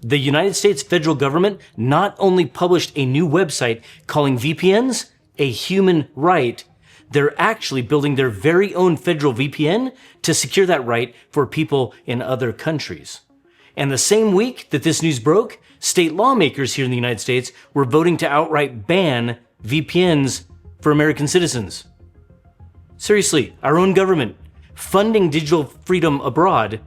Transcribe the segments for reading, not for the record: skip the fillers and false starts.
The United States federal government not only published a new website calling VPNs a human right, they're actually building their very own federal VPN to secure that right for people in other countries. And the same week that this news broke, state lawmakers here in the United States were voting to outright ban VPNs for American citizens. Seriously, our own government funding digital freedom abroad,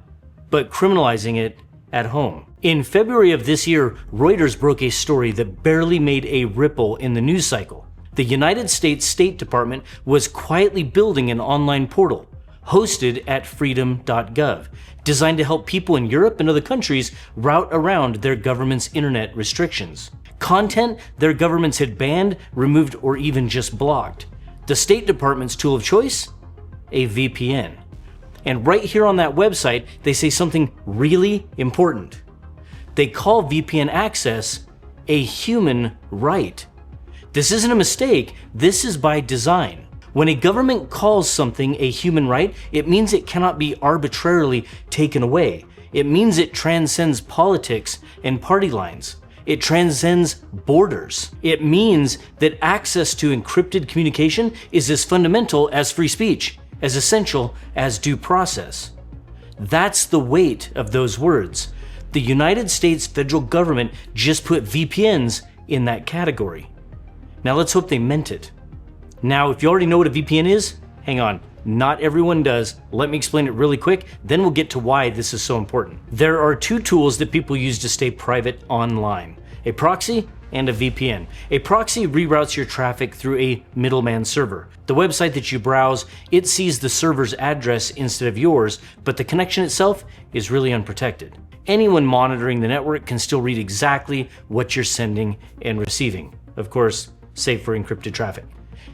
but criminalizing it at home. In February of this year, Reuters broke a story that barely made a ripple in the news cycle. The United States State Department was quietly building an online portal hosted at freedom.gov, designed to help people in Europe and other countries route around their government's internet restrictions. Content their governments had banned, removed, or even just blocked. The State Department's tool of choice? A VPN. And right here on that website, they say something really important. They call VPN access a human right. This isn't a mistake, this is by design. When a government calls something a human right, it means it cannot be arbitrarily taken away. It means it transcends politics and party lines. It transcends borders. It means that access to encrypted communication is as fundamental as free speech, as essential as due process. That's the weight of those words. The United States federal government just put VPNs in that category. Now let's hope they meant it. Now, if you already know what a VPN is, hang on. Not everyone does. Let me explain it really quick, then we'll get to why this is so important. There are two tools that people use to stay private online: a proxy and a VPN. A proxy reroutes your traffic through a middleman server. The website that you browse, it sees the server's address instead of yours, but the connection itself is really unprotected. Anyone monitoring the network can still read exactly what you're sending and receiving. Of course, save for encrypted traffic.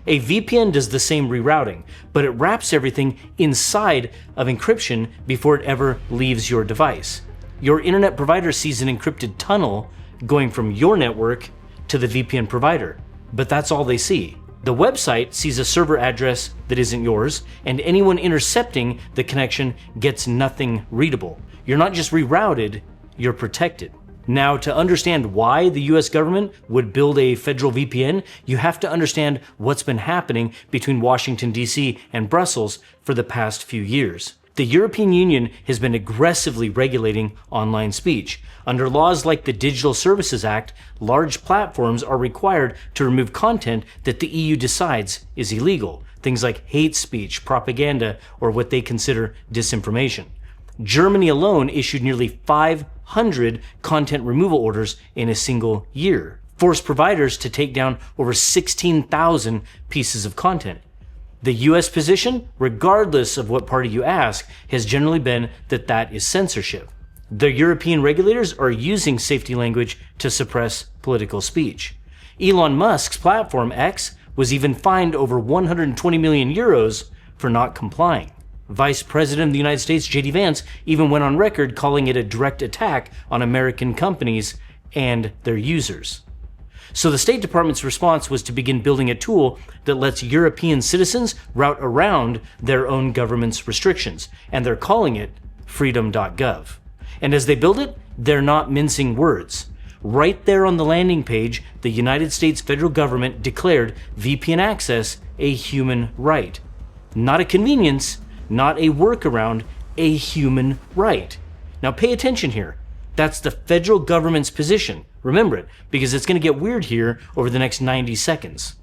A VPN does the same rerouting, but it wraps everything inside of encryption before it ever leaves your device. Your internet provider sees an encrypted tunnel going from your network to the VPN provider, but that's all they see. The website sees a server address that isn't yours, and anyone intercepting the connection gets nothing readable. You're not just rerouted, you're protected. Now, to understand why the US government would build a federal VPN, you have to understand what's been happening between Washington, D.C. and Brussels for the past few years. The European Union has been aggressively regulating online speech. Under laws like the Digital Services Act, large platforms are required to remove content that the EU decides is illegal, things like hate speech, propaganda, or what they consider disinformation. Germany alone issued nearly 500 content removal orders in a single year, forced providers to take down over 16,000 pieces of content. The US position, regardless of what party you ask, has generally been that that is censorship. The European regulators are using safety language to suppress political speech. Elon Musk's platform X was even fined over 120 million euros for not complying. Vice President of the United States, J.D. Vance, even went on record calling it a direct attack on American companies and their users. So the State Department's response was to begin building a tool that lets European citizens route around their own government's restrictions, and they're calling it freedom.gov. And as they build it, they're not mincing words. Right there on the landing page, the United States federal government declared VPN access a human right. Not a convenience, not a workaround, a human right. Now pay attention here. That's the federal government's position. Remember it, because it's going to get weird here over the next 90 seconds.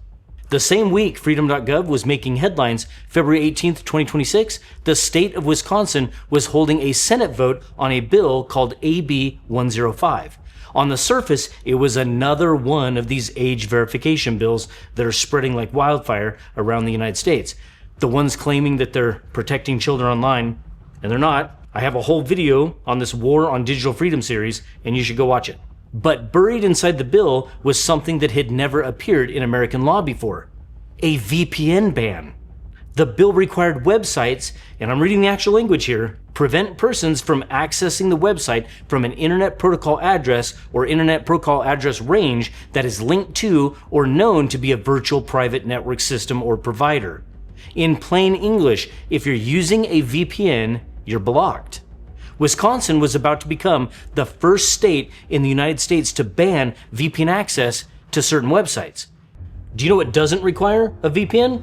The same week freedom.gov was making headlines, February 18th, 2026, the state of Wisconsin was holding a Senate vote on a bill called AB 105. On the surface, it was another one of these age verification bills that are spreading like wildfire around the United States. The ones claiming that they're protecting children online, and they're not. I have a whole video on this War on Digital Freedom series, and you should go watch it. But buried inside the bill was something that had never appeared in American law before: a VPN ban. The bill required websites, and I'm reading the actual language here, prevent persons from accessing the website from an Internet Protocol address or Internet Protocol address range that is linked to or known to be a virtual private network system or provider. In plain English, if you're using a VPN, you're blocked. Wisconsin was about to become the first state in the United States to ban VPN access to certain websites. Do you know what doesn't require a VPN?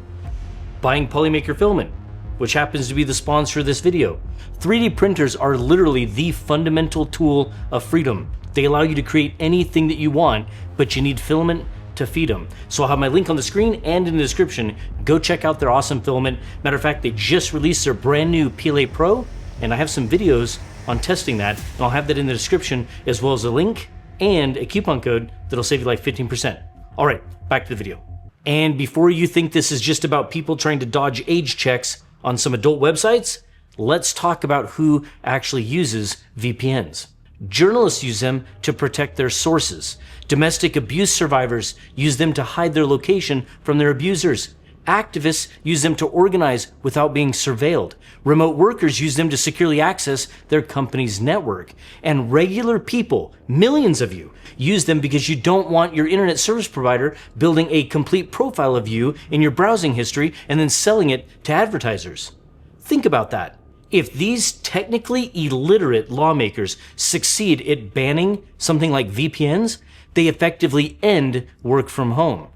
Buying Polymaker Filament, which happens to be the sponsor of this video. 3D printers are literally the fundamental tool of freedom. They allow you to create anything that you want, but you need filament to feed them. So I'll have my link on the screen and in the description. Go check out their awesome filament. Matter of fact, they just released their brand new PLA Pro, and I have some videos on testing that, and I'll have that in the description, as well as a link and a coupon code that'll save you like 15%. All right, back to the video. And before you think this is just about people trying to dodge age checks on some adult websites, let's talk about who actually uses VPNs. Journalists use them to protect their sources. Domestic abuse survivors use them to hide their location from their abusers. Activists use them to organize without being surveilled. Remote workers use them to securely access their company's network. And regular people, millions of you, use them because you don't want your internet service provider building a complete profile of you in your browsing history and then selling it to advertisers. Think about that. If these technically illiterate lawmakers succeed at banning something like VPNs, they effectively end work from home.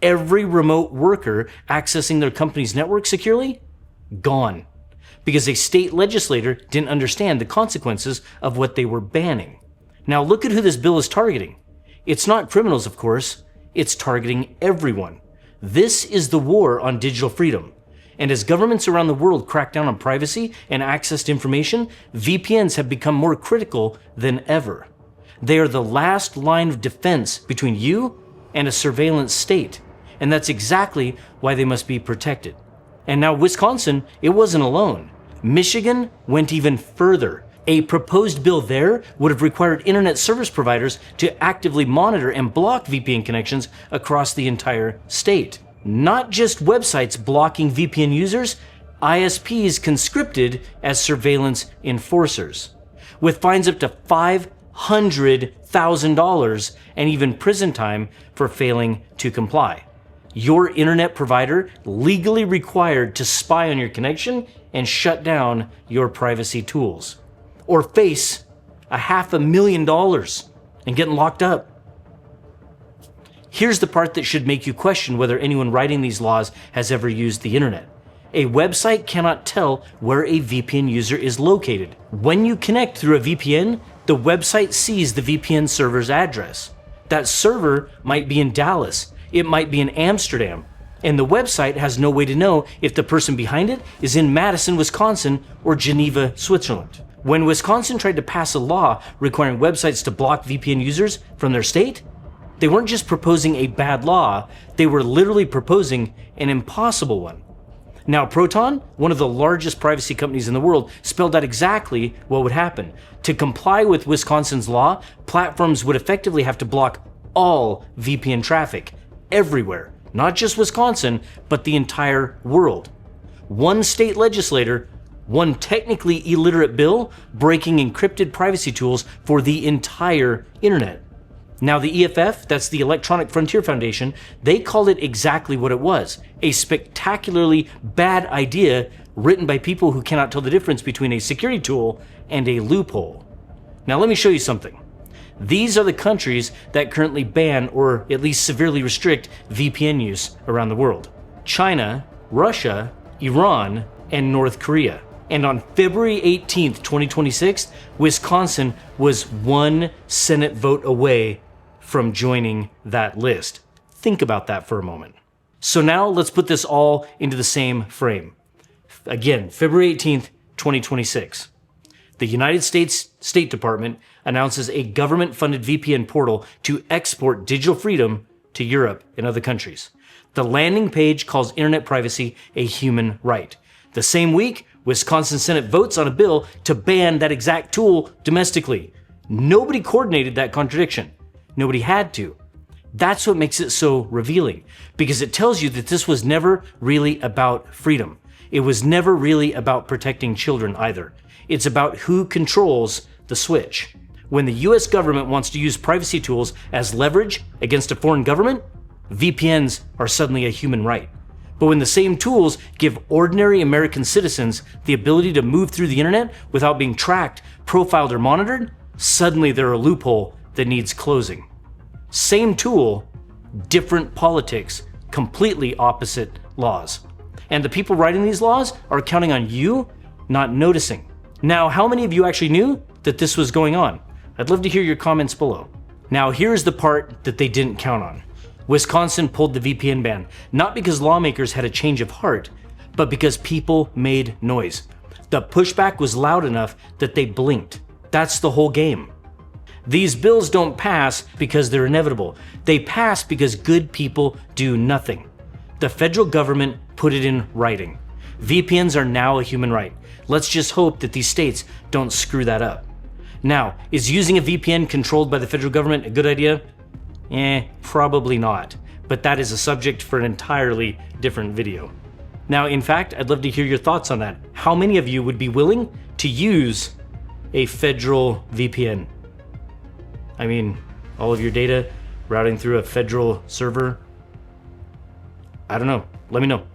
Every remote worker accessing their company's network securely, gone. Because a state legislator didn't understand the consequences of what they were banning. Now look at who this bill is targeting. It's not criminals, of course. It's targeting everyone. This is the war on digital freedom. And as governments around the world crack down on privacy and access to information, VPNs have become more critical than ever. They are the last line of defense between you and a surveillance state. And that's exactly why they must be protected. And now Wisconsin, it wasn't alone. Michigan went even further. A proposed bill there would have required internet service providers to actively monitor and block VPN connections across the entire state. Not just websites blocking VPN users, ISPs conscripted as surveillance enforcers, with fines up to $500,000 and even prison time for failing to comply. Your internet provider legally required to spy on your connection and shut down your privacy tools, or face $500,000 and getting locked up. Here's the part that should make you question whether anyone writing these laws has ever used the internet. A website cannot tell where a VPN user is located. When you connect through a VPN, the website sees the VPN server's address. That server might be in Dallas, it might be in Amsterdam, and the website has no way to know if the person behind it is in Madison, Wisconsin, or Geneva, Switzerland. When Wisconsin tried to pass a law requiring websites to block VPN users from their state, they weren't just proposing a bad law, they were literally proposing an impossible one. Now, Proton, one of the largest privacy companies in the world, spelled out exactly what would happen. To comply with Wisconsin's law, platforms would effectively have to block all VPN traffic, everywhere. Not just Wisconsin, but the entire world. One state legislator, one technically illiterate bill, breaking encrypted privacy tools for the entire internet. Now the EFF, that's the Electronic Frontier Foundation, they called it exactly what it was, a spectacularly bad idea written by people who cannot tell the difference between a security tool and a loophole. Now let me show you something. These are the countries that currently ban or at least severely restrict VPN use around the world. China, Russia, Iran, and North Korea. And on February 18th, 2026, Wisconsin was one Senate vote away from joining that list. Think about that for a moment. So now let's put this all into the same frame. Again, February 18th, 2026. The United States State Department announces a government-funded VPN portal to export digital freedom to Europe and other countries. The landing page calls internet privacy a human right. The same week, Wisconsin Senate votes on a bill to ban that exact tool domestically. Nobody coordinated that contradiction. Nobody had to. That's what makes it so revealing, because it tells you that this was never really about freedom. It was never really about protecting children either. It's about who controls the switch. When the US government wants to use privacy tools as leverage against a foreign government, VPNs are suddenly a human right. But when the same tools give ordinary American citizens the ability to move through the internet without being tracked, profiled or monitored, suddenly they're a loophole that needs closing. Same tool, different politics, completely opposite laws. And the people writing these laws are counting on you not noticing. Now, how many of you actually knew that this was going on? I'd love to hear your comments below. Now, here's the part that they didn't count on. Wisconsin pulled the VPN ban, not because lawmakers had a change of heart, but because people made noise. The pushback was loud enough that they blinked. That's the whole game. These bills don't pass because they're inevitable. They pass because good people do nothing. The federal government put it in writing. VPNs are now a human right. Let's just hope that these states don't screw that up. Now, is using a VPN controlled by the federal government a good idea? Probably not. But that is a subject for an entirely different video. Now, in fact, I'd love to hear your thoughts on that. How many of you would be willing to use a federal VPN? I mean, all of your data routing through a federal server? I don't know. Let me know.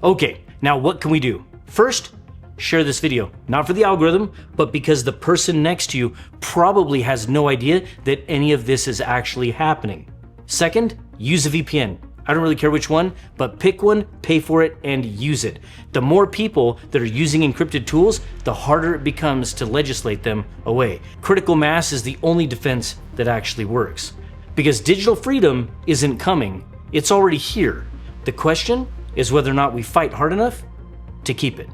Okay, now what can we do? First, share this video. Not for the algorithm, but because the person next to you probably has no idea that any of this is actually happening. Second, use a VPN. I don't really care which one, but pick one, pay for it, and use it. The more people that are using encrypted tools, the harder it becomes to legislate them away. Critical mass is the only defense that actually works. Because digital freedom isn't coming, it's already here. The question is whether or not we fight hard enough to keep it.